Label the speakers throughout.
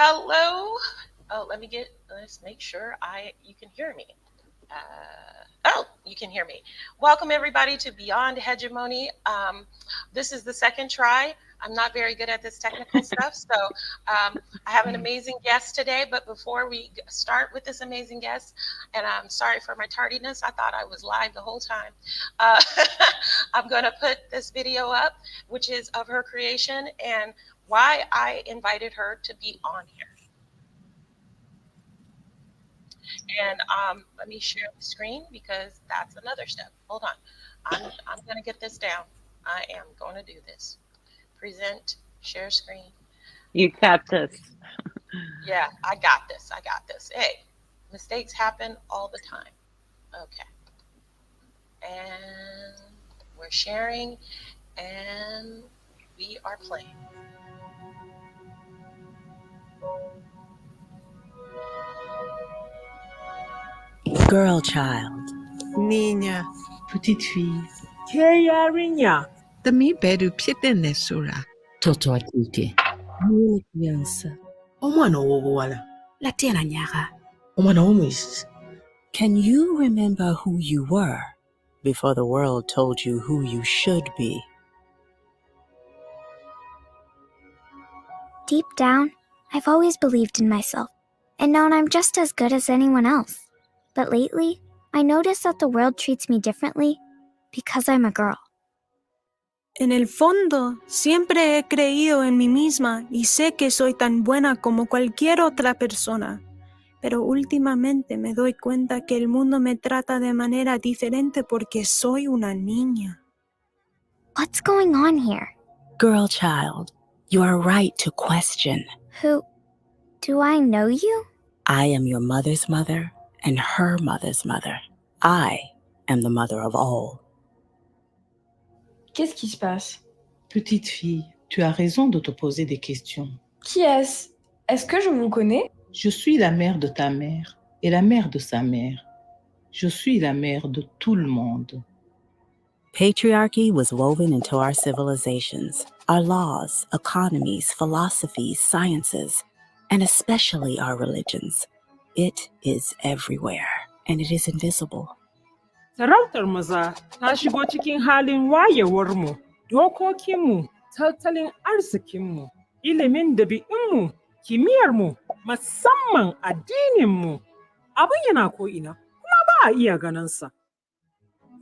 Speaker 1: Hello. Oh, let's make sure you can hear me. You can hear me. Welcome everybody to Beyond Hegemony. This is the second try. I'm not very good at this technical stuff, so I have an amazing guest today. But before we start with this amazing guest, and I'm sorry for my tardiness, I thought I was live the whole time. I'm going to put this video up, which is of her creation and why I invited her to be on here. And let me share the screen because that's another step. Hold on. I'm going to get this down. I am going to do this. Present, share screen.
Speaker 2: You got this.
Speaker 1: Yeah, I got this. Hey, mistakes happen all the time. Okay. And we're sharing and we are playing.
Speaker 3: Girl child.
Speaker 4: Niña.
Speaker 5: Petite fille.
Speaker 4: Keyarinya.
Speaker 5: Dami bedu pitene sura.
Speaker 3: Toto wa kike. Yule criança.
Speaker 4: Omwana w'obuwala.
Speaker 3: Latena nyaka.
Speaker 4: Omwana w'omuyisi.
Speaker 3: Can you remember who you were before the world told you who you should be?
Speaker 6: Deep down, I've always believed in myself and known I'm just as good as anyone else. But lately, I notice that the world treats me differently because I'm a girl.
Speaker 7: En el fondo, siempre he creído en mí misma y sé que soy tan buena como cualquier otra persona. Pero últimamente me doy cuenta que el mundo me trata de manera diferente porque soy una niña.
Speaker 6: What's going on here?
Speaker 3: Girl child, you are right to question.
Speaker 6: Do I know you?
Speaker 3: I am your mother's mother and her mother's mother. I am the mother of all.
Speaker 8: Qu'est-ce qui se passe?
Speaker 5: Petite fille, tu as raison de te poser des questions.
Speaker 8: Qui est-ce? Est-ce que je vous connais?
Speaker 5: Je suis la mère de ta mère et la mère de sa mère. Je suis la mère de tout le monde.
Speaker 3: Patriarchy was woven into our civilizations, our laws, economies, philosophies, sciences, and especially our religions. It is everywhere, and it is invisible.
Speaker 4: Sarautar maza ta shigo cikin halin wayewarmu, dokokinmu, tattalin arzikinmu, ilimin dabi'unmu, kimiyyarmu, musamman addininmu. Abin yana ko'ina, kuma ba a iya ganinsa.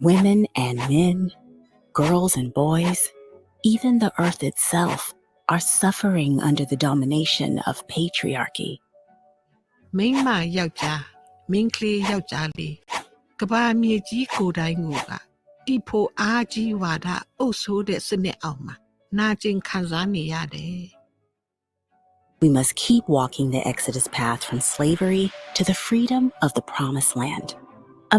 Speaker 3: Women and men, girls and boys, even the earth itself are suffering under the domination of patriarchy.
Speaker 5: မိန်းမယောက်ျားမင်းကလေးယောက်ျားလေးကဘာမြေကြီးကိုယ်တိုင်ကိုကတီဖို့အားကြီးဝါဒအုပ်ဆိုးတဲ့စနစ်အောက်မှာနာကျင်ခံစားနေရတယ်
Speaker 3: We must keep walking the exodus path from slavery to the freedom of the promised land.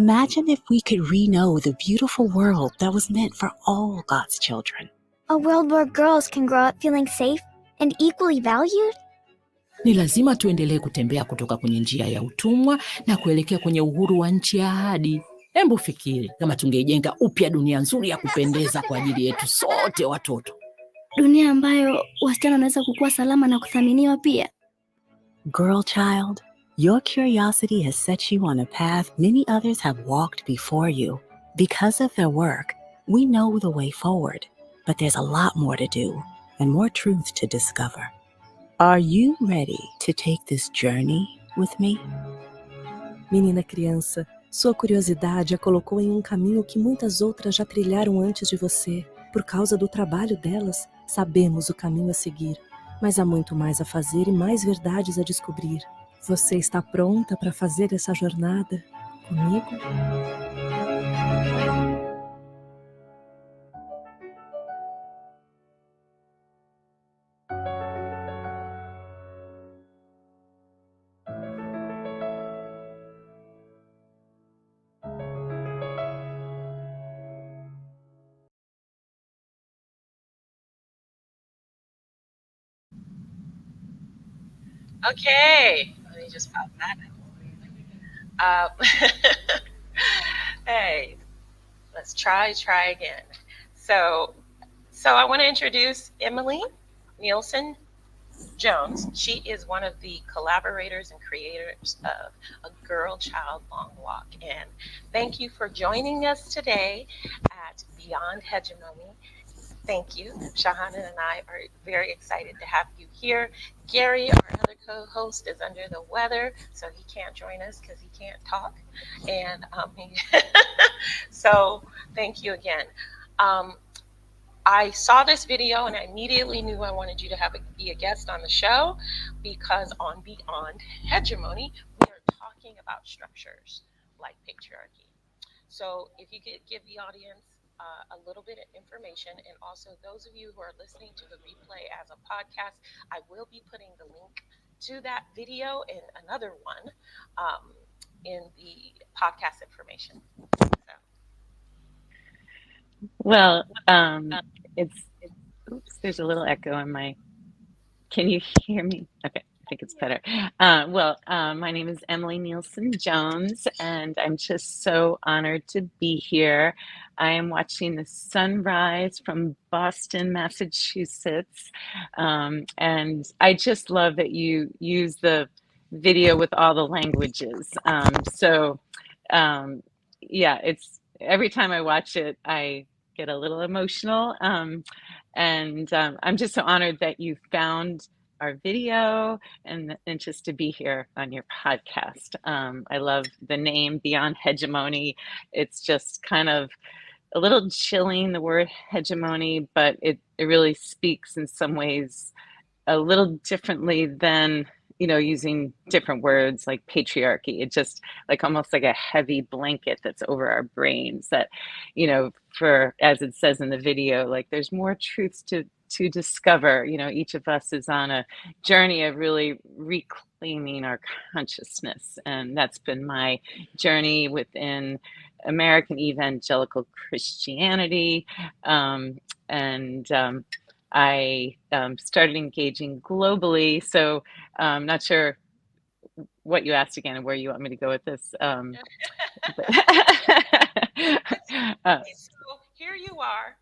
Speaker 3: Imagine if we could re-know the beautiful world that was meant for all God's children.
Speaker 6: A world where girls can grow up feeling safe and equally valued?
Speaker 9: Ni lazima tuendelee kutembea kutoka kwenye njia ya utumwa na kuelekea kwenye uhuru wa nchi ya ahadi. Hebu fikiri kama tungejenga upya dunia nzuri ya kupendeza kwa ajili yetu sote watoto.
Speaker 6: Dunia ambayo wasichana wanaweza kukua salama na kuthaminiwa pia.
Speaker 3: Girl child, your curiosity has set you on a path many others have walked before you. Because of their work, we know the way forward, but there's a lot more to do and more truth to discover. Are you ready to take this journey with me?
Speaker 10: Menina criança, sua curiosidade a colocou em um caminho que muitas outras já trilharam antes de você. Por causa do trabalho delas, sabemos o caminho a seguir, mas há muito mais a fazer e mais verdades a descobrir. Você está pronta para fazer essa jornada comigo?
Speaker 1: Okay, let me just pop that. Hey, let's try again. So I want to introduce Emily Nielsen. Jones. She is one of the collaborators and creators of A Girl Child Long Walk. And thank you for joining us today at Beyond Hegemony. Thank you. Sahana and I are very excited to have you here. Gary, our other co-host, is under the weather, so he can't join us because he can't talk. And so thank you again. I saw this video and I immediately knew I wanted you to be a guest on the show because on Beyond Hegemony, we are talking about structures like patriarchy. So if you could give the audience a little bit of information, and also those of you who are listening to the replay as a podcast, I will be putting the link to that video and another one in the podcast information. So.
Speaker 2: Well, oops, there's a little echo in my, can you hear me? Okay, I think it's better. My name is Emily Nielsen Jones, and I'm just so honored to be here. I am watching the sunrise from Boston, Massachusetts, and I just love that you use the video with all the languages. Yeah, it's every time I watch it, I get a little emotional. I'm just so honored that you found our video and just to be here on your podcast. I love the name Beyond Hegemony. It's just kind of a little chilling, the word hegemony, but it really speaks in some ways a little differently than using different words like patriarchy. It just like almost like a heavy blanket that's over our brains that, for as it says in the video, like there's more truths to discover. Each of us is on a journey of really reclaiming our consciousness, and that's been my journey within American evangelical Christianity. I started engaging globally. So I'm not sure what you asked again and where you want me to go with this.
Speaker 1: So here you are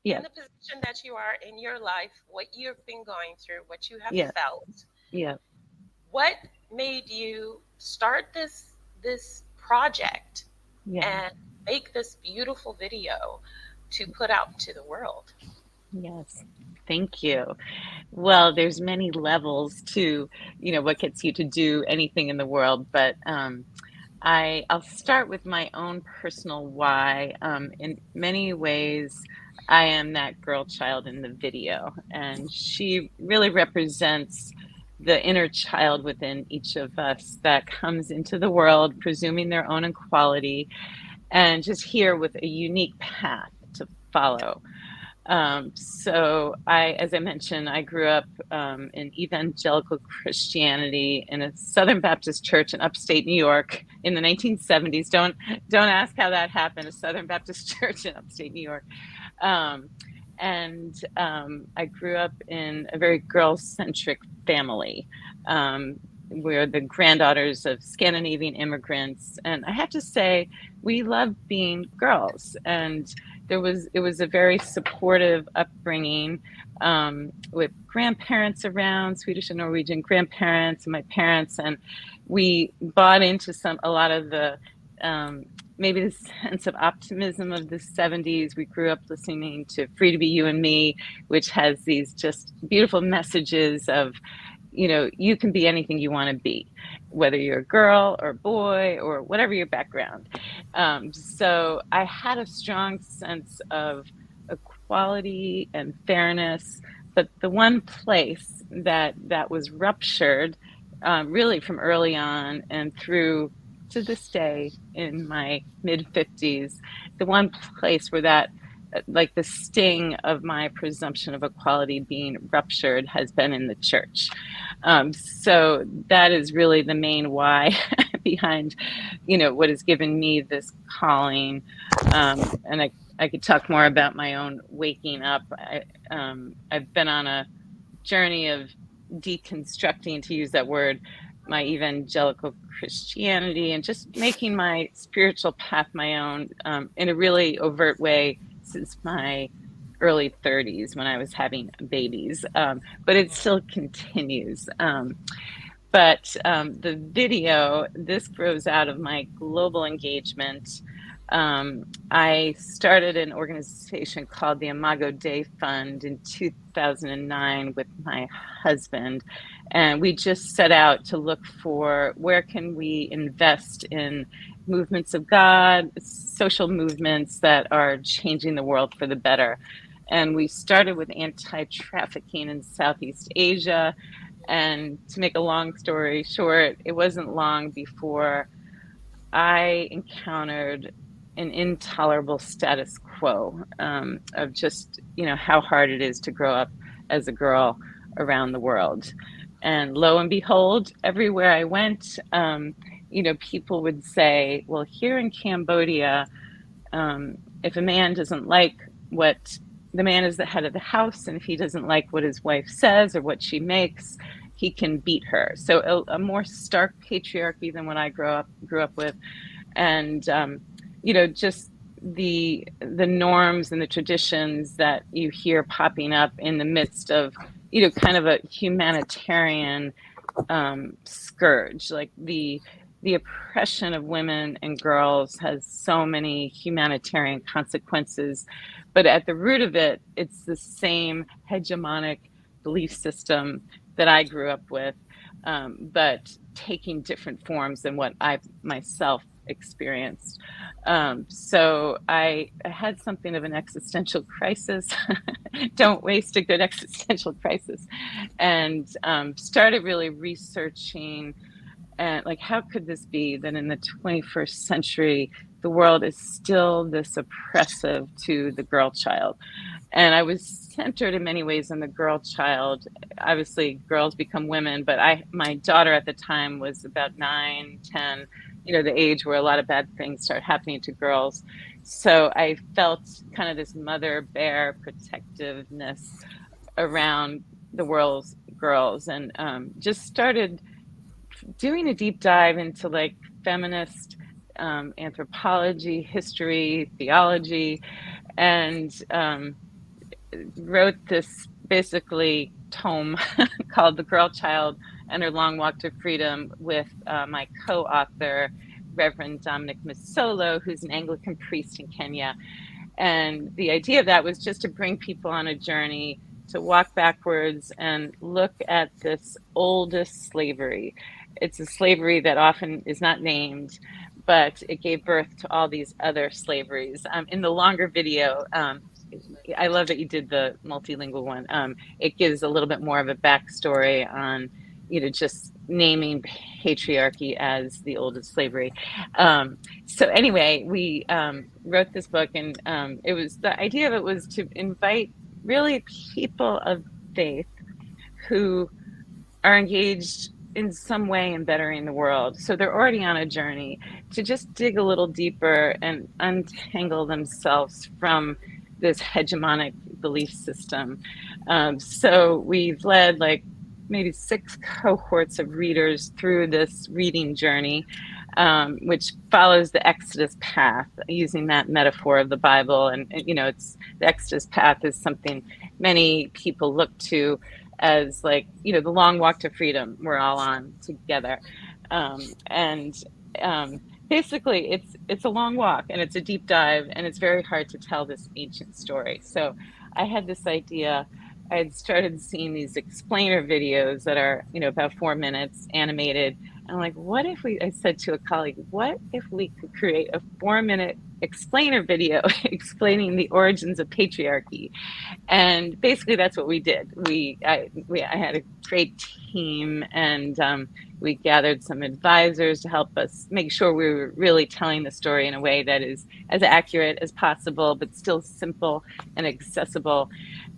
Speaker 1: in the position that you are in your life, what you've been going through, what you have felt.
Speaker 2: Yeah.
Speaker 1: What made you start this project and make this beautiful video to put out into the world?
Speaker 2: Yes. Thank you. Well, there's many levels to, what gets you to do anything in the world, but I'll start with my own personal why. In many ways, I am that girl child in the video, and she really represents the inner child within each of us that comes into the world, presuming their own equality, and just here with a unique path to follow. As I mentioned, I grew up in evangelical Christianity in a Southern Baptist church in upstate New York in the 1970s. Don't ask how that happened. A Southern Baptist church in upstate New York. I grew up in a very girl-centric family. We're the granddaughters of Scandinavian immigrants, and I have to say, we loved being girls. And it was a very supportive upbringing with grandparents around, Swedish and Norwegian grandparents and my parents, and we bought into a lot of the maybe the sense of optimism of the 70s. We grew up listening to Free to Be You and Me, which has these just beautiful messages of, you can be anything you want to be, whether you're a girl or a boy or whatever your background. So I had a strong sense of equality and fairness, but the one place that was ruptured really from early on and through to this day in my mid-50s, the one place where that, like the sting of my presumption of equality being ruptured, has been in the church. So that is really the main why behind, what has given me this calling. And I could talk more about my own waking up. I've been on a journey of deconstructing, to use that word, my evangelical Christianity and just making my spiritual path my own in a really overt way since my early 30s when I was having babies, but it still continues. But the video, this grows out of my global engagement. I started an organization called the Imago Dei Fund in 2009 with my husband, and we just set out to look for where can we invest in movements of God, social movements that are changing the world for the better. And we started with anti-trafficking in Southeast Asia. And to make a long story short, it wasn't long before I encountered an intolerable status quo of just, how hard it is to grow up as a girl around the world. And lo and behold, everywhere I went, people would say, well, here in Cambodia, if a man doesn't like what the man is the head of the house, and if he doesn't like what his wife says or what she makes, he can beat her. So a more stark patriarchy than what I grew up with, and just the norms and the traditions that you hear popping up in the midst of kind of a humanitarian scourge. Like the oppression of women and girls has so many humanitarian consequences, but at the root of it, it's the same hegemonic belief system that I grew up with, but taking different forms than what I myself experienced. So I had something of an existential crisis. Don't waste a good existential crisis. And started really researching, and like, how could this be that in the 21st century, the world is still this oppressive to the girl child? And I was centered in many ways in the girl child. Obviously, girls become women, but my daughter at the time was about 9, 10, the age where a lot of bad things start happening to girls. So I felt kind of this mother bear protectiveness around the world's girls, and just started doing a deep dive into like feminist anthropology, history, theology, and wrote this basically tome called The Girl Child and Her Long Walk to Freedom with my co-author, Reverend Dominic Misolo, who's an Anglican priest in Kenya. And the idea of that was just to bring people on a journey to walk backwards and look at this oldest slavery. It's a slavery that often is not named, but it gave birth to all these other slaveries. In the longer video, I love that you did the multilingual one. It gives a little bit more of a backstory on, just naming patriarchy as the oldest slavery. So anyway, we wrote this book, and the idea of it was to invite really people of faith who are engaged in some way in bettering the world. So they're already on a journey to just dig a little deeper and untangle themselves from this hegemonic belief system. So we've led like maybe 6 cohorts of readers through this reading journey, which follows the Exodus path, using that metaphor of the Bible. And it's the Exodus path is something many people look to as like, the long walk to freedom we're all on together. Basically, it's a long walk, and it's a deep dive, and it's very hard to tell this ancient story. So I had this idea. I had started seeing these explainer videos that are, about 4 minutes, animated. And I'm like, I said to a colleague, what if we could create a 4-minute explainer video explaining the origins of patriarchy? And basically that's what we did. I had a great team, and we gathered some advisors to help us make sure we were really telling the story in a way that is as accurate as possible, but still simple and accessible.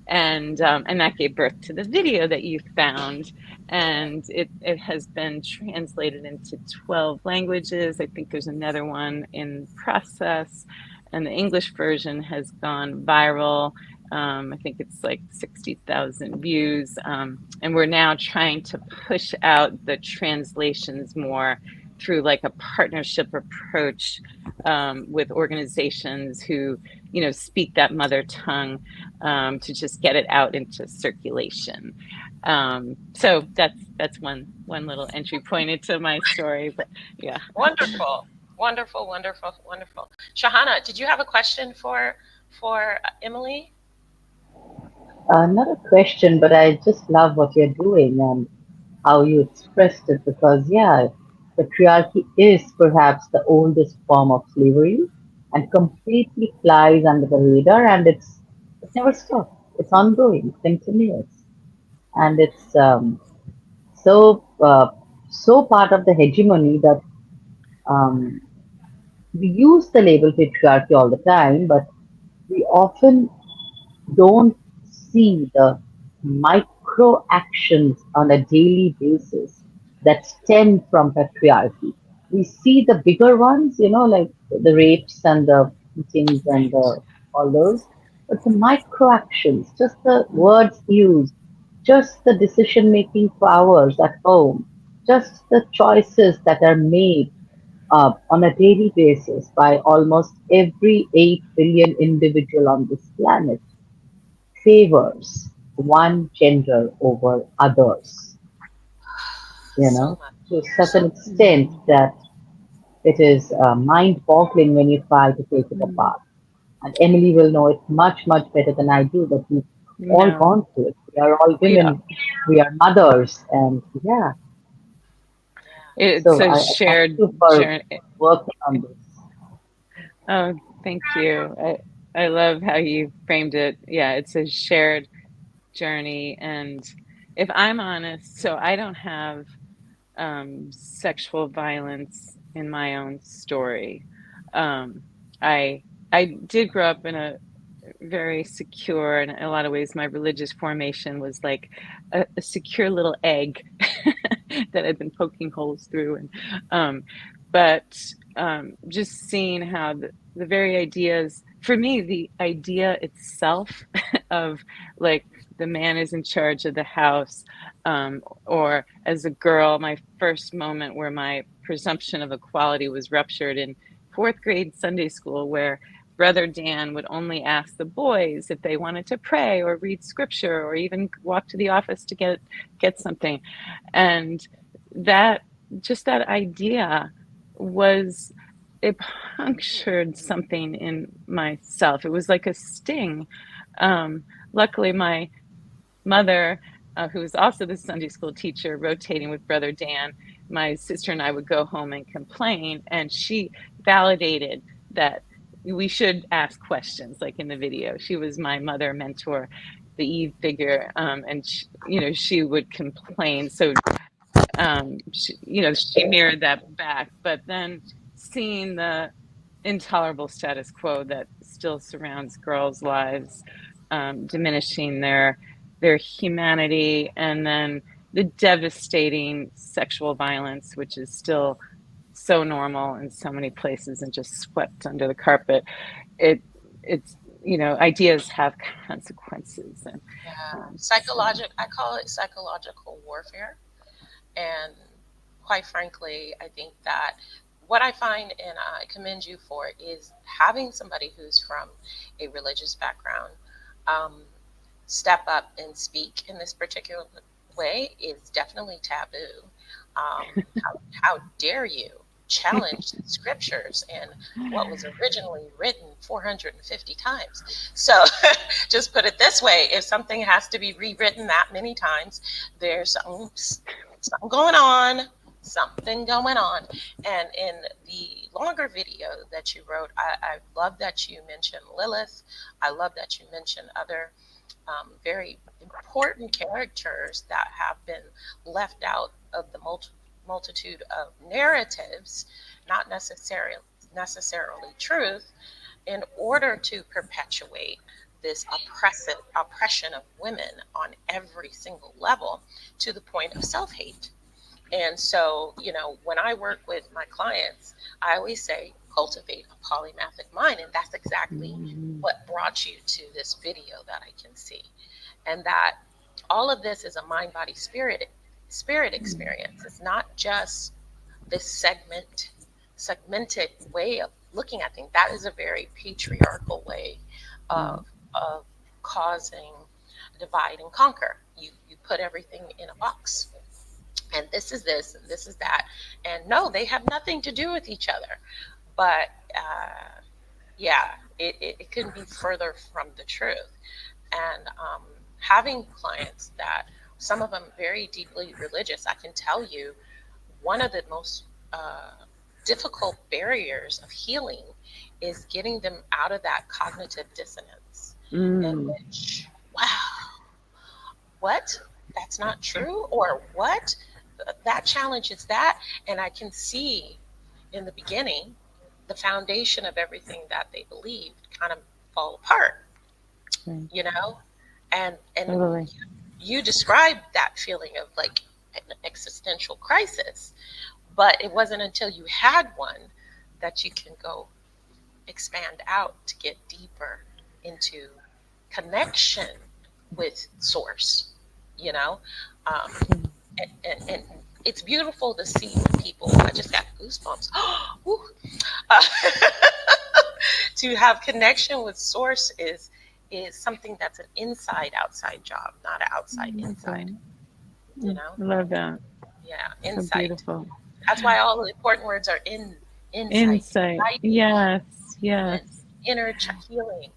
Speaker 2: And that gave birth to the video that you found. And it has been translated into 12 languages. I think there's another one in process. And the English version has gone viral. I think it's like 60,000 views. And we're now trying to push out the translations more through like a partnership approach with organizations who, you know, speak that mother tongue to just get it out into circulation. So that's one little entry point into my story, but yeah.
Speaker 1: Wonderful, wonderful, wonderful, wonderful. Sahana, did you have a question for Emily?
Speaker 11: Not a question, but I just love what you're doing and how you expressed it because, yeah, patriarchy is perhaps the oldest form of slavery and completely flies under the radar and it never stops. It's ongoing, continuous, and it's so part of the hegemony that um, we use the label patriarchy all the time, but we often don't see the micro actions on a daily basis that stem from patriarchy. We see the bigger ones, like the rapes and the beatings and all those, but the micro actions, just the words used, just the decision making powers at home, just the choices that are made on a daily basis by almost every 8 billion individual on this planet favors one gender over others,
Speaker 1: So much,
Speaker 11: to such
Speaker 1: so
Speaker 11: an extent that it is mind boggling when you try to take it apart. And Emily will know it much, much better than I do, but we've all
Speaker 2: No,
Speaker 11: gone through it. We are all
Speaker 2: we
Speaker 11: women, we are mothers, and yeah,
Speaker 1: yeah.
Speaker 2: it's
Speaker 11: so
Speaker 2: a
Speaker 11: I thank
Speaker 2: shared
Speaker 11: you for
Speaker 2: journey.
Speaker 11: working on this.
Speaker 2: Oh, thank you. I love how you framed it. Yeah, it's a shared journey. And if I'm honest, so I don't have sexual violence in my own story. Um, I I did grow up in a very secure, in a lot of ways, my religious formation was like a secure little egg that I'd been poking holes through. And but just seeing how the very ideas, for me, the idea itself of like the man is in charge of the house, or as a girl, my first moment where my presumption of equality was ruptured in fourth grade Sunday school, where Brother Dan would only ask the boys if they wanted to pray or read scripture or even walk to the office to get something. And that, just that idea was, it punctured something in myself. It was like a sting. Luckily, my mother, who was also the Sunday school teacher, rotating with Brother Dan, my sister and I would go home and complain, and she validated that we should ask questions, like in the video. She was my mother mentor, the Eve figure, and she would complain. So she mirrored that back. But then seeing the intolerable status quo that still surrounds girls' lives, diminishing their humanity, and then the devastating sexual violence, which is still so normal in so many places and just swept under the carpet. It's ideas have consequences, and
Speaker 1: Yeah,
Speaker 2: so.
Speaker 1: I call it psychological warfare. And quite frankly, I think that what I find and I commend you for is having somebody who's from a religious background um, step up and speak in this particular way is definitely taboo. How dare you challenge the scriptures and what was originally written 450 times? So just put it this way, if something has to be rewritten that many times, there's something going on. Something going on. And in the longer video that you wrote, I love that you mentioned Lilith. I love that you mentioned other very important characters that have been left out of the multitude of narratives, not necessarily truth, in order to perpetuate this oppression of women on every single level to the point of self-hate. And so, when I work with my clients, I always say cultivate a polymathic mind. And that's exactly what brought you to this video that I can see. And that all of this is a mind, body, spirit experience. It's not just this segmented way of looking at things. That is a very patriarchal way of causing divide and conquer. You put everything in a box, and this is this and this is that, and no, they have nothing to do with each other. But yeah, it couldn't be further from the truth. And having clients that, some of them very deeply religious, I can tell you one of the most difficult barriers of healing is getting them out of that cognitive dissonance in which, wow, what? That's not true? Or what? That challenges that. And I can see in the beginning the foundation of everything that they believed kind of fall apart, you know? And
Speaker 2: Totally.
Speaker 1: you described that feeling of like an existential crisis, but it wasn't until you had one that you can go expand out to get deeper into connection with source, you know? And it's beautiful to see when people, I just got goosebumps, to have connection with source is something that's an inside outside job, not an outside inside, you know?
Speaker 2: I love that.
Speaker 1: Yeah,
Speaker 2: So
Speaker 1: insight.
Speaker 2: beautiful.
Speaker 1: That's why all the important words are insight.
Speaker 2: Insight. Yes, yes.
Speaker 1: Inner healing.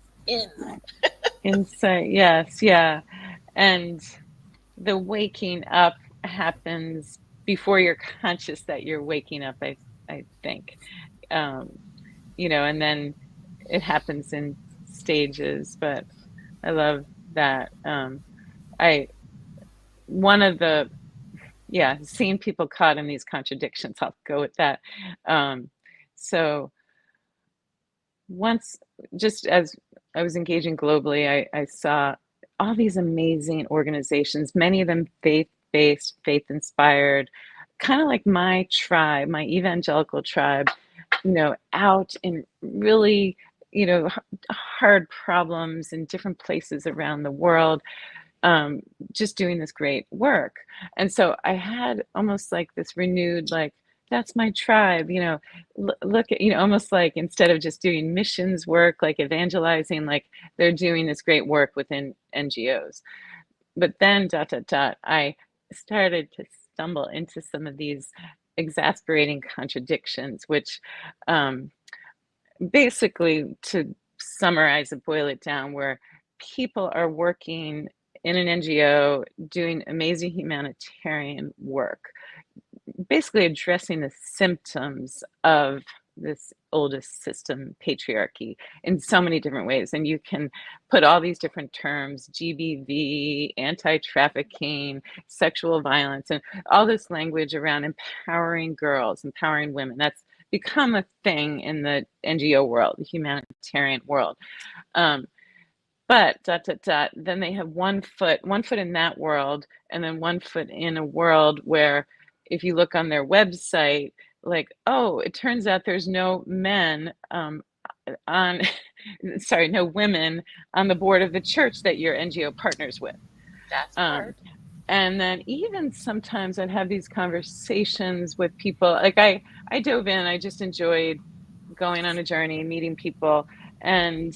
Speaker 2: Insight. Yes, yeah. And the waking up happens before you're conscious that you're waking up, I think. You know, and then it happens in stages, but I love that. One of the, seeing people caught in these contradictions, I'll go with that. So once, just as I was engaging globally, I saw all these amazing organizations, many of them faith-based, faith-inspired, kind of like my tribe, my evangelical tribe, you know, out in really, you know, hard problems in different places around the world, just doing this great work. And so I had almost like this renewed, like, that's my tribe, you know, look at, you know, almost like instead of just doing missions work, like evangelizing, like they're doing this great work within NGOs. But then I started to stumble into some of these exasperating contradictions, which basically, to summarize and boil it down, where people are working in an NGO doing amazing humanitarian work, basically addressing the symptoms of this oldest system, patriarchy, in so many different ways. And you can put all these different terms, GBV, anti-trafficking, sexual violence, and all this language around empowering girls, empowering women. That's become a thing in the NGO world, the humanitarian world. But then they have one foot in that world, and then one foot in a world where, if you look on their website, like, oh, it turns out there's no men on, sorry, no women on the board of the church that you're NGO partners with.
Speaker 1: That's hard.
Speaker 2: And then even sometimes I'd have these conversations with people, like I dove in, I just enjoyed going on a journey, meeting people, and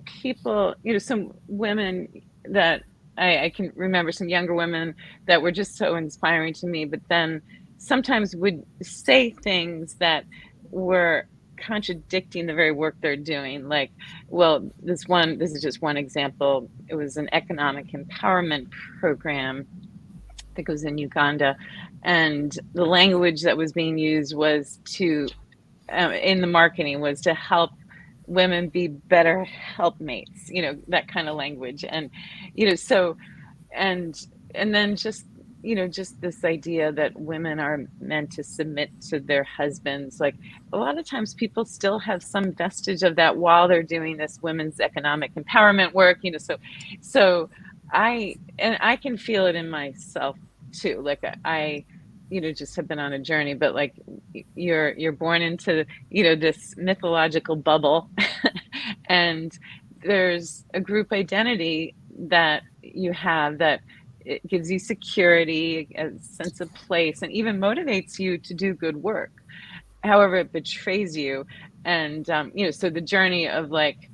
Speaker 2: people, you know, some women that I can remember, some younger women that were just so inspiring to me, but then sometimes would say things that were contradicting the very work they're doing. Like, well, this is just one example. It was an economic empowerment program, I think it was in Uganda, and the language that was being used was to, in the marketing, was to help women be better helpmates, you know, that kind of language. And, you know, so, and then just, you know, just this idea that women are meant to submit to their husbands. Like, a lot of times people still have some vestige of that while they're doing this women's economic empowerment work, you know. So I can feel it in myself too. Like, I you know, just have been on a journey, but like, you're born into, you know, this mythological bubble and there's a group identity that you have that it gives you security, a sense of place, and even motivates you to do good work. However, it betrays you. And, so the journey of like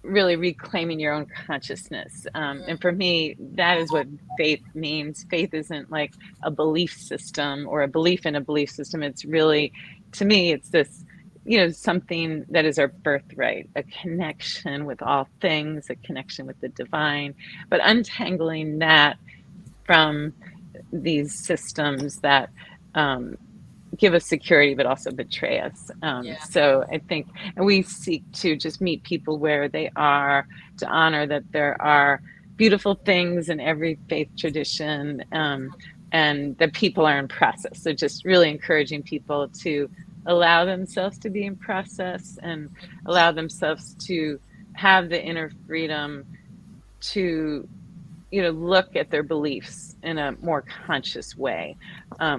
Speaker 2: really reclaiming your own consciousness. And for me, that is what faith means. Faith isn't like a belief system or a belief in a belief system. It's really, to me, it's this, something that is our birthright, a connection with all things, a connection with the divine, but untangling that from these systems that give us security but also betray us. So I think, and we seek to just meet people where they are, to honor that there are beautiful things in every faith tradition, and that people are in process. So just really encouraging people to allow themselves to be in process and allow themselves to have the inner freedom to look at their beliefs in a more conscious way,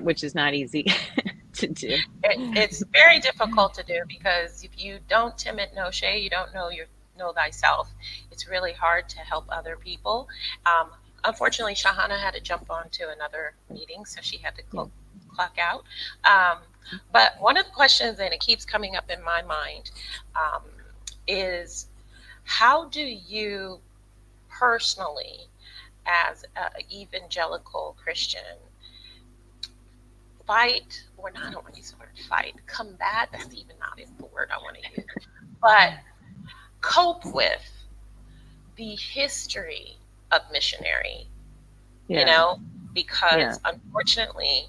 Speaker 2: which is not easy to do.
Speaker 1: It's very difficult to do, because if you don't timid no shade, you don't know thyself. It's really hard to help other people. Unfortunately, Sahana had to jump on to another meeting, so she had to clock out. But one of the questions, and it keeps coming up in my mind, is how do you personally, as an evangelical Christian, fight, or not, I don't want to use the word fight, combat, that's even not the word I want to use, but cope with the history of missionary, because unfortunately,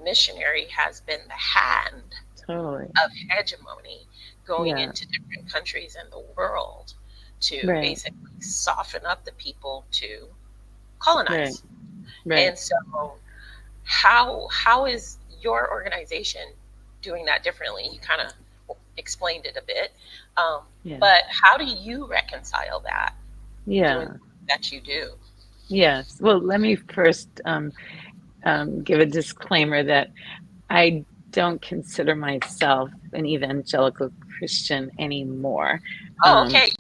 Speaker 1: missionary has been the hand of hegemony going into different countries in the world to basically soften up the people to colonize. And so how is your organization doing that differently? You kind of explained it a bit, but how do you reconcile that? Doing that you do?
Speaker 2: Yes. Well, let me first give a disclaimer that I don't consider myself an evangelical Christian anymore.
Speaker 1: Oh, okay.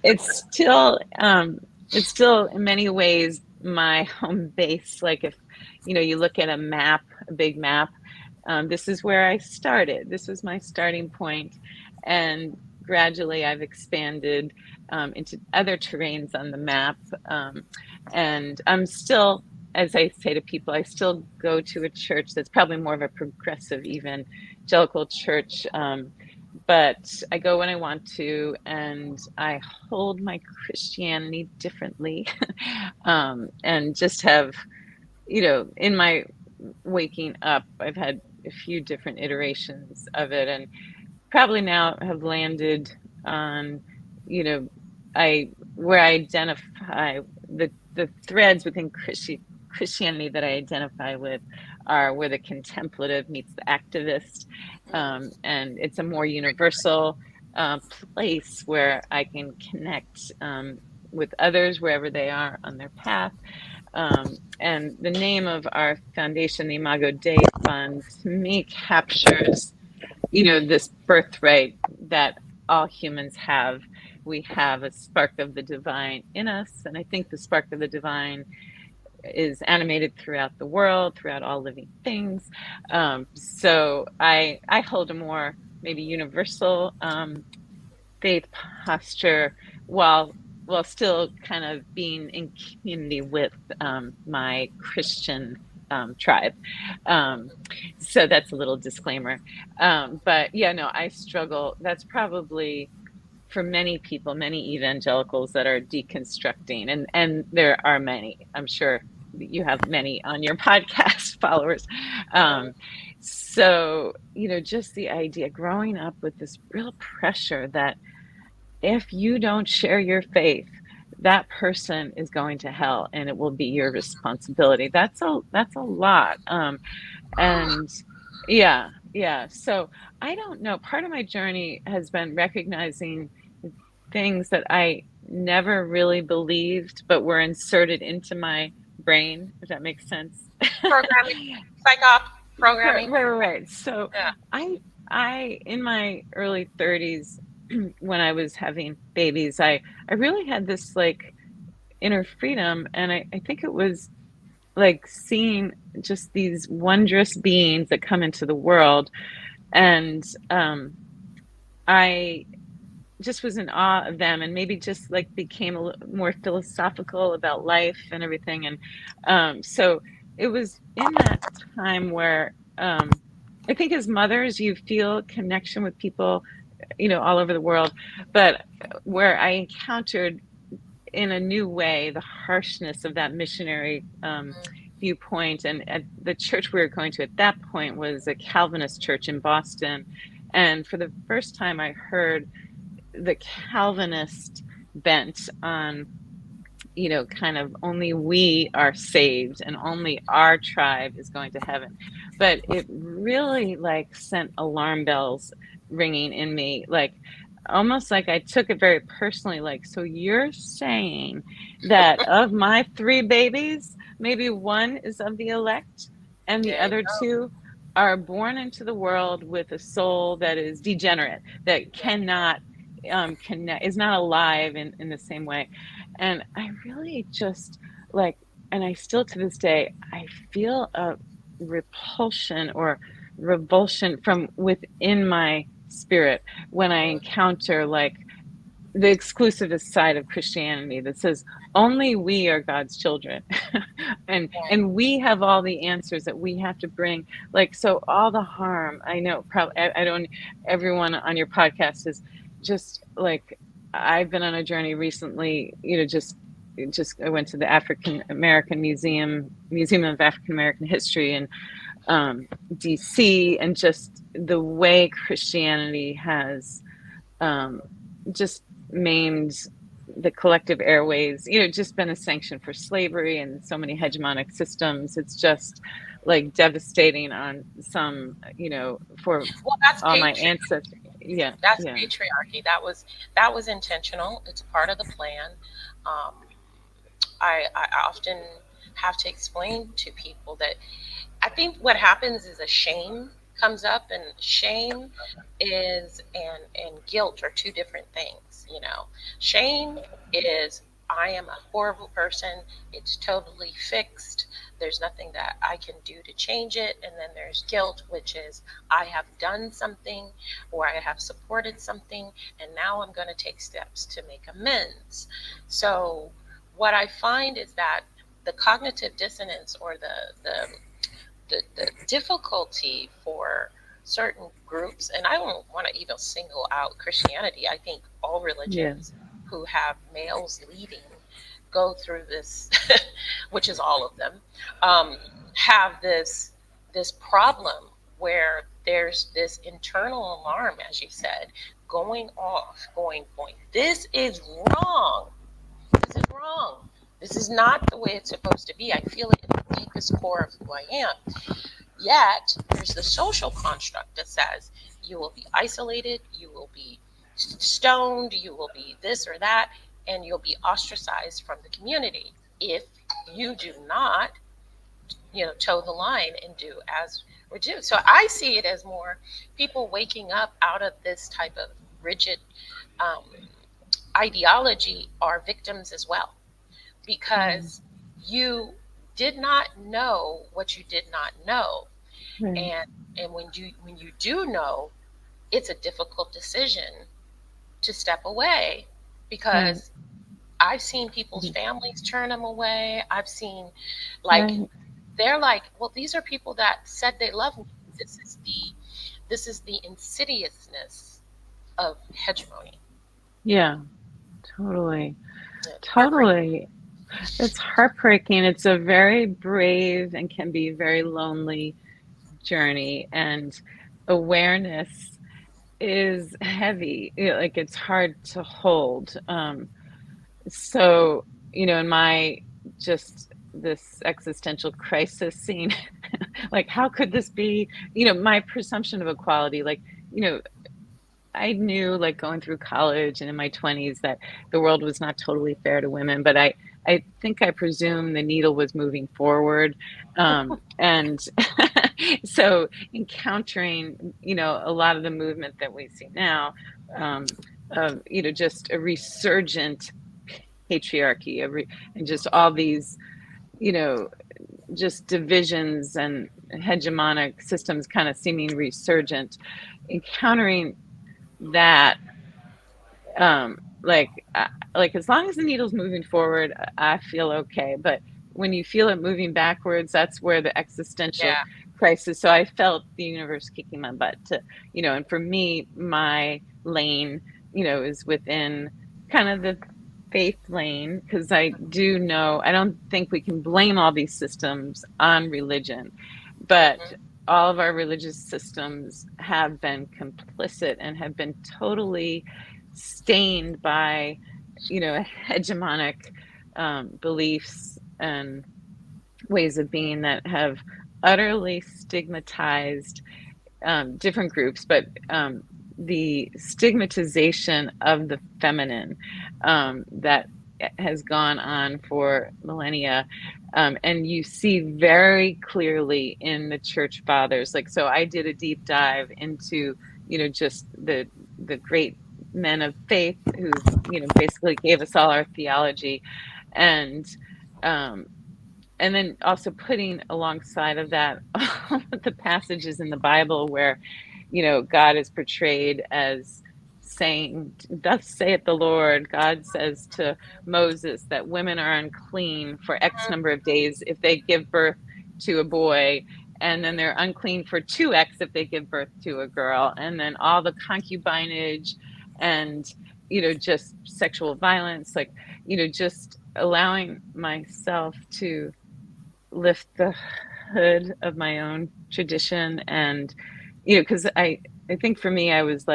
Speaker 2: It's still in many ways my home base. Like if you look at a map, a big map, this is where I started. This was my starting point, and gradually I've expanded into other terrains on the map, and I'm still, as I say to people, I still go to a church that's probably more of a progressive evangelical church, but I go when I want to, and I hold my Christianity differently, and just have, in my waking up, I've had a few different iterations of it, and probably now have landed on, where I identify the threads within Christianity that I identify with are where the contemplative meets the activist, and it's a more universal place where I can connect with others wherever they are on their path. And the name of our foundation, the Imago Dei Fund, to me captures, this birthright that all humans have. We have a spark of the divine in us, and I think the spark of the divine is animated throughout the world, throughout all living things. So I hold a more maybe universal faith posture, while still kind of being in community with my Christian tribe. So that's a little disclaimer. But I struggle. That's probably for many people, many evangelicals that are deconstructing, and there are many. I'm sure you have many on your podcast followers. So, just the idea, growing up with this real pressure that if you don't share your faith, that person is going to hell and it will be your responsibility. That's a lot. And so I don't know. Part of my journey has been recognizing things that I never really believed, but were inserted into my brain, if that makes sense.
Speaker 1: Programming, psyop programming.
Speaker 2: Right. So I in my early 30s, when I was having babies, I really had this like inner freedom. And I think it was like seeing just these wondrous beings that come into the world. And I just was in awe of them, and maybe just like became a little more philosophical about life and everything. And so it was in that time where I think as mothers, you feel connection with people, all over the world, but where I encountered in a new way the harshness of that missionary viewpoint. And at the church we were going to at that point was a Calvinist church in Boston. And for the first time, I heard the Calvinist bent on, kind of only we are saved and only our tribe is going to heaven. But it really like sent alarm bells ringing in me, like almost like I took it very personally, like, so you're saying that of my 3 babies, maybe 1 is of the elect and the
Speaker 1: There you
Speaker 2: other
Speaker 1: go.
Speaker 2: 2 are born into the world with a soul that is degenerate, that cannot connect, is not alive in the same way. And I really just like, and I still to this day, I feel a repulsion or revulsion from within my spirit when I encounter like the exclusivist side of Christianity that says only we are God's children, and we have all the answers that we have to bring. Like, so all the harm, I know probably I don't, everyone on your podcast is just like, I've been on a journey recently, just I went to the African American Museum of African American History in DC, and just the way Christianity has just maimed the collective airways, just been a sanction for slavery and so many hegemonic systems. It's just like devastating on some, for
Speaker 1: Well, that's
Speaker 2: all my
Speaker 1: patriarchy.
Speaker 2: ancestors. Yeah,
Speaker 1: That's
Speaker 2: yeah,
Speaker 1: patriarchy. That was intentional. It's part of the plan. Um, I often have to explain to people that I think what happens is a shame comes up, and shame is and guilt are 2 different things. Shame is I am a horrible person. It's totally fixed. There's nothing that I can do to change it. And then there's guilt, which is I have done something or I have supported something, and now I'm going to take steps to make amends. So what I find is that the cognitive dissonance or the difficulty for certain groups, and I don't want to even single out Christianity. I think all
Speaker 2: yeah,
Speaker 1: religions who have males leading go through this, which is all of them, have this problem where there's this internal alarm, as you said, going off, going. This is wrong. This is wrong. This is not the way it's supposed to be. I feel it in the deepest core of who I am. Yet, there's the social construct that says you will be isolated, you will be stoned, you will be this or that, and you'll be ostracized from the community if you do not, toe the line and do as we're due. So I see it as more people waking up out of this type of rigid um, ideology are victims as well, because you did not know what you did not know.
Speaker 2: right,
Speaker 1: And when you do know, it's a difficult decision to step away,
Speaker 2: right,
Speaker 1: because I've seen people's families turn them away. I've seen, like,
Speaker 2: right.
Speaker 1: they're like, well, these are people that said they love me. This is the insidiousness of hegemony.
Speaker 2: Yeah, totally,
Speaker 1: It's heartbreaking.
Speaker 2: totally. It's heartbreaking. It's a very brave and can be very lonely journey, and awareness is heavy. Like, it's hard to hold. So, in my just this existential crisis scene, like, how could this be? My presumption of equality, like, you know, I knew, like, going through college and in my 20s, that the world was not totally fair to women, but I think I presumed the needle was moving forward. And so encountering, a lot of the movement that we see now, just a resurgent patriarchy, and just all these, just divisions and hegemonic systems kind of seeming resurgent, encountering that, like as long as the needle's moving forward, I feel okay. But when you feel it moving backwards, that's where the existential crisis. So I felt the universe kicking my butt to, and for me, my lane, is within kind of the faith lane, because I do know, I don't think we can blame all these systems on religion, but all of our religious systems have been complicit and have been totally stained by, hegemonic beliefs and ways of being that have utterly stigmatized different groups, but the stigmatization of the feminine that has gone on for millennia. And you see very clearly in the church fathers, so I did a deep dive into, just the great men of faith who, basically gave us all our theology. And then also putting alongside of that all of the passages in the Bible where, God is portrayed as saying, "Thus saith the Lord." God says to Moses that women are unclean for X number of days if they give birth to a boy, and then they're unclean for 2X if they give birth to a girl, and then all the concubinage and, just sexual violence, just allowing myself to lift the hood of my own tradition. And because I think for me, I was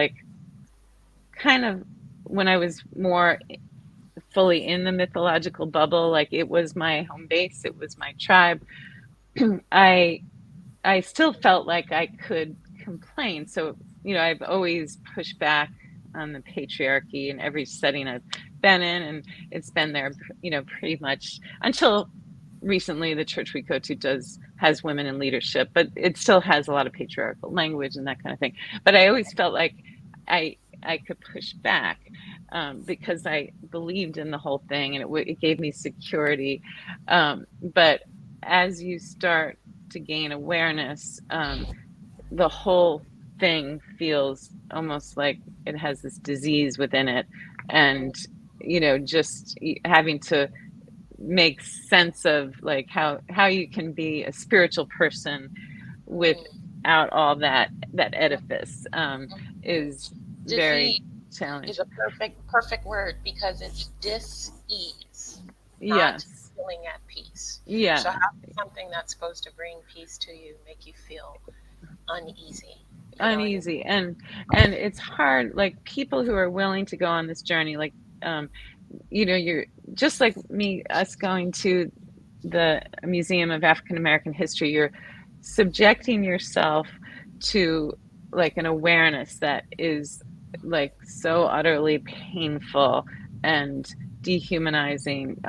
Speaker 2: kind of, when I was more fully in the mythological bubble, it was my home base, it was my tribe. I still felt like I could complain. So I've always pushed back on the patriarchy in every setting I've been in, and it's been there pretty much until recently. The church we go to has women in leadership, but it still has a lot of patriarchal language and that kind of thing. But I always felt like I could push back because I believed in the whole thing, and it gave me security. But as you start to gain awareness, the whole thing feels almost like it has this disease within it, and just having to make sense of how you can be a spiritual person without all that edifice is very challenging.
Speaker 1: Is a perfect word, because it's dis-ease, not
Speaker 2: Yes.
Speaker 1: feeling at peace.
Speaker 2: Yeah.
Speaker 1: So how does something that's supposed to bring peace to you make you feel uneasy?
Speaker 2: Uneasy. And it's hard, people who are willing to go on this journey, you're just like me, us going to the Museum of African American History, you're subjecting yourself to an awareness that is so utterly painful and dehumanizing.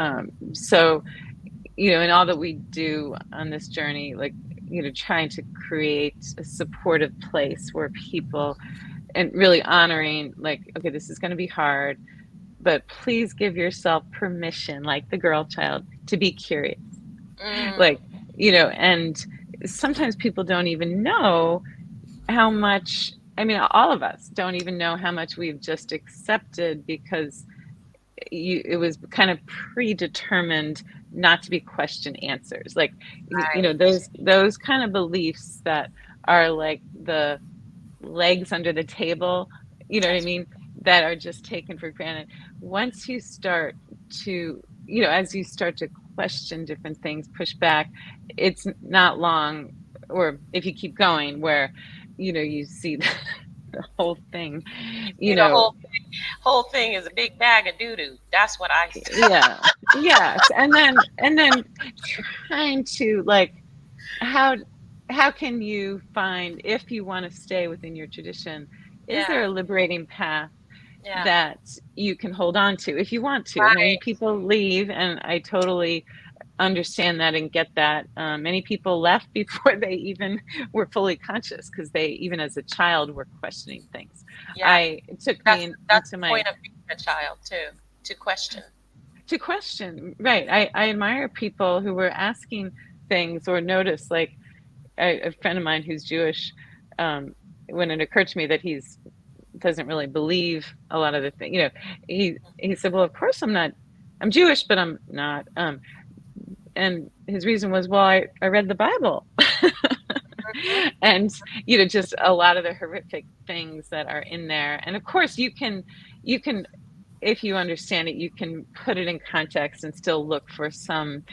Speaker 2: So, and all that we do on this journey, trying to create a supportive place where people, and really honoring, okay, this is going to be hard, but please give yourself permission, like the girl child, to be curious. And sometimes people don't even know how much, all of us don't even know how much we've just accepted, because it was kind of predetermined not to be question answers. Those kind of beliefs that are like the legs under the table, what I mean, that are just taken for granted. Once you start to, as you start to question different things, push back, it's not long, or if you keep going, where, you see the whole thing,
Speaker 1: The whole thing is a big bag of doo-doo. That's what I say.
Speaker 2: Yeah. Yes. And then trying to how can you find, if you want to stay within your tradition, is there a liberating path that you can hold on to if you want to? Many people leave, and I totally understand that and get that. Many people left before they even were fully conscious, because they, even as a child, were questioning things. It took me
Speaker 1: that's
Speaker 2: into
Speaker 1: the
Speaker 2: my
Speaker 1: point of being a child too, to question.
Speaker 2: to question, right? I admire people who were asking things or notice, like a friend of mine who's Jewish, when it occurred to me that he's doesn't really believe a lot of the things, he said, well, of course I'm Jewish, but I'm not. And his reason was, well, I read the Bible. And just a lot of the horrific things that are in there. And of course you can if you understand it, you can put it in context and still look for some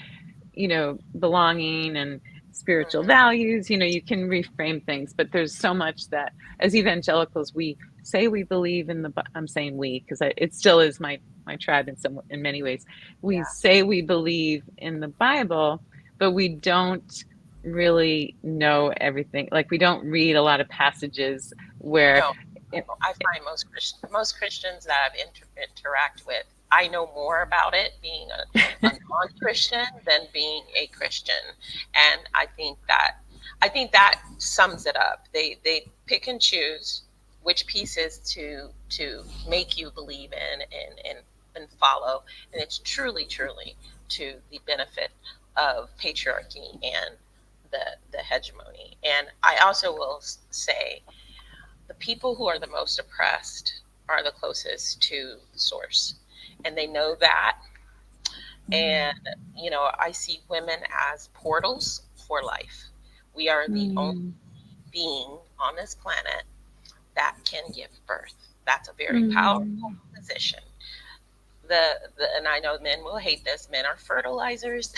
Speaker 2: belonging and spiritual values. You can reframe things, but there's so much that as evangelicals we say we believe in I'm saying we because it still is my tribe in many ways. We say we believe in the Bible, but we don't really know everything. Like, we don't read a lot of passages where
Speaker 1: No, I find most Christians that I've interact with, I know more about it being a non-Christian than being a Christian, and I think that sums it up. They pick and choose which pieces to make you believe in and follow, and it's truly to the benefit of patriarchy and the hegemony. And I also will say, the people who are the most oppressed are the closest to the source, and they know that. And I see women as portals for life. We are the only being on this planet that can give birth. That's a very powerful position. And I know men will hate this, men are fertilizers.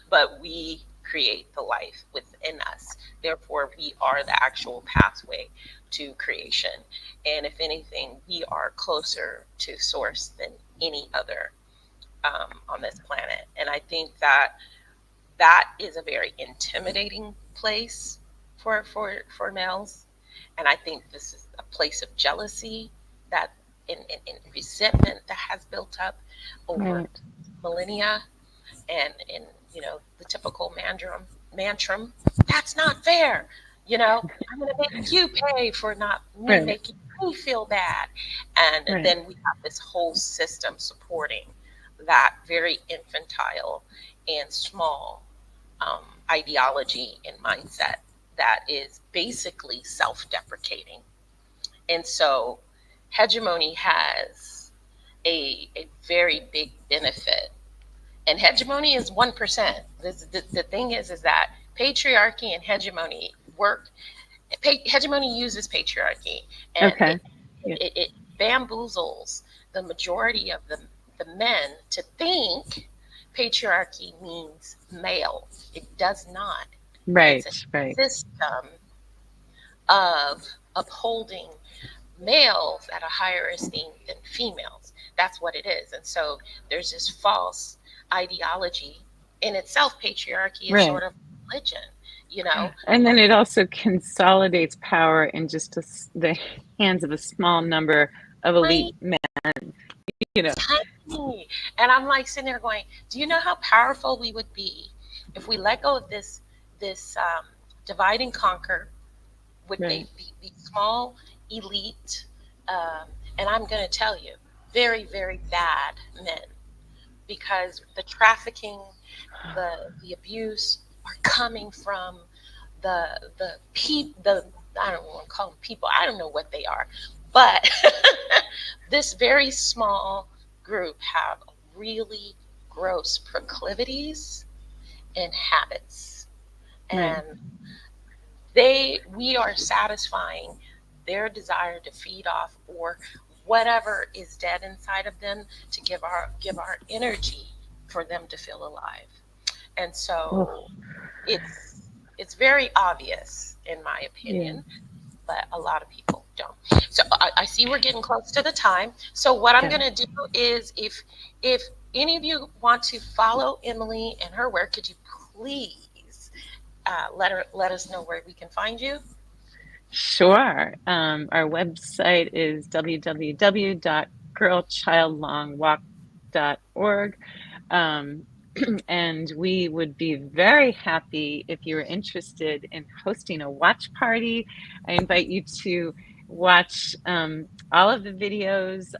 Speaker 1: But we create the life within us. Therefore, we are the actual pathway to creation. And if anything, we are closer to source than any other on this planet. And I think that is a very intimidating place for males. And I think this is a place of jealousy that in resentment that has built up over millennia. And the typical mantrum, that's not fair. I'm going to make you pay for not me making me feel bad. And then we have this whole system supporting that very infantile and small ideology and mindset that is basically self-deprecating. And so hegemony has a very big benefit. And hegemony is 1%. The thing is that patriarchy and hegemony work. Hegemony uses patriarchy, and it bamboozles the majority of the men to think patriarchy means male. It does not. It's a system of upholding males at a higher esteem than females. That's what it is. And so there's this false ideology in itself. Patriarchy is sort of religion,
Speaker 2: and then it also consolidates power in just the hands of a small number of elite men.
Speaker 1: Tiny. And I'm like sitting there going, do you know how powerful we would be if we let go of this divide and conquer with the small elite, and I'm going to tell you, very, very bad men, because the trafficking, the abuse are coming from the I don't want to call them people. I don't know what they are, but this very small group have really gross proclivities and habits, and we are satisfying their desire to feed off or whatever is dead inside of them to give our energy for them to feel alive. And so it's very obvious, in my opinion, but a lot of people don't. So I see we're getting close to the time. So what I'm going to do is, if any of you want to follow Emily and her work, could you please let us know where we can find you?
Speaker 2: Sure. Our website is www.girlchildlongwalk.org. And we would be very happy if you were interested in hosting a watch party. I invite you to watch all of the videos.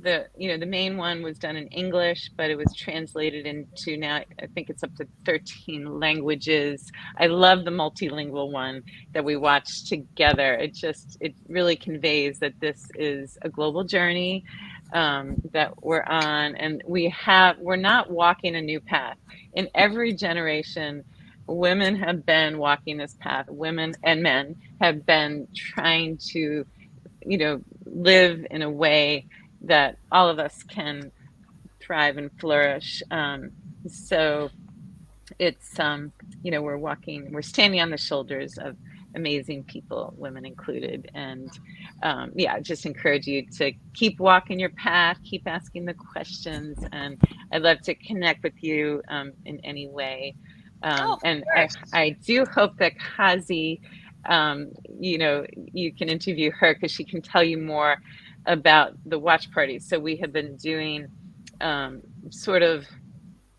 Speaker 2: the main one was done in English, but it was translated into, now I think it's up to 13 languages. I love the multilingual one that we watched together. It really conveys that this is a global journey that we're on, and we're not walking a new path. In every generation, women have been walking this path. Women and men have been trying to, live in a way that all of us can thrive and flourish. So it's, we're standing on the shoulders of amazing people, women included. And I just encourage you to keep walking your path, keep asking the questions. And I'd love to connect with you in any way. And I do hope that Kazi, you can interview her because she can tell you more about the watch parties. So we have been doing sort of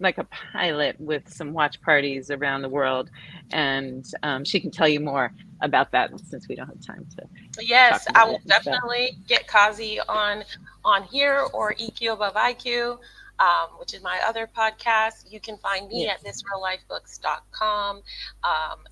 Speaker 2: like a pilot with some watch parties around the world, and she can tell you more about that since we don't have time to.
Speaker 1: Yes, I will definitely get Kazi on here, or EQ above IQ, which is my other podcast. You can find me at thisreallifebooks.com,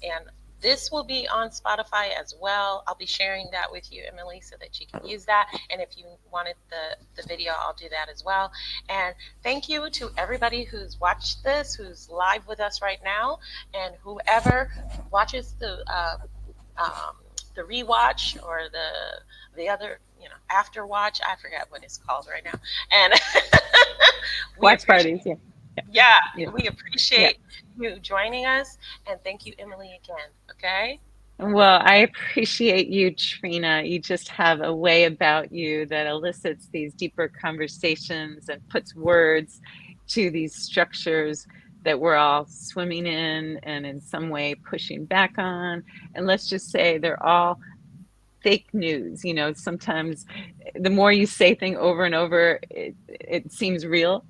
Speaker 1: and this will be on Spotify as well. I'll be sharing that with you, Emily, so that you can use that. And if you wanted the video, I'll do that as well. And thank you to everybody who's watched this, who's live with us right now, and whoever watches the rewatch or the other, after watch. I forget what it's called right now. And
Speaker 2: watch parties,
Speaker 1: we appreciate you joining us, and thank you, Emily, again. Okay.
Speaker 2: Well, I appreciate you, Trina. You just have a way about you that elicits these deeper conversations and puts words to these structures that we're all swimming in and in some way pushing back on. And let's just say they're all fake news. Sometimes the more you say thing over and over, it seems real.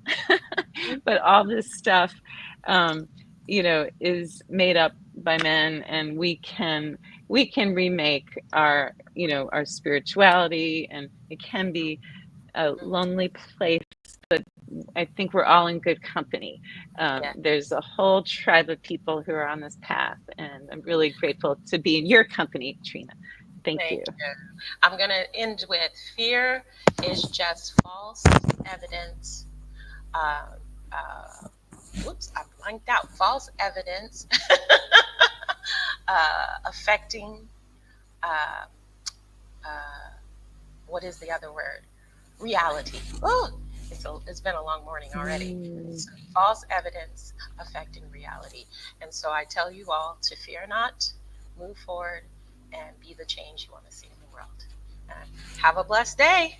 Speaker 2: But all this stuff, is made up by men, and we can remake our our spirituality, and it can be a lonely place, but I think we're all in good company. There's a whole tribe of people who are on this path, and I'm really grateful to be in your company, Trina. Thank you.
Speaker 1: I'm going to end with fear is just false evidence. Whoops, I blanked out. False evidence affecting, what is the other word? Reality. Oh, it's been a long morning already. So false evidence affecting reality. And so I tell you all to fear not, move forward, and be the change you want to see in the world. Have a blessed day.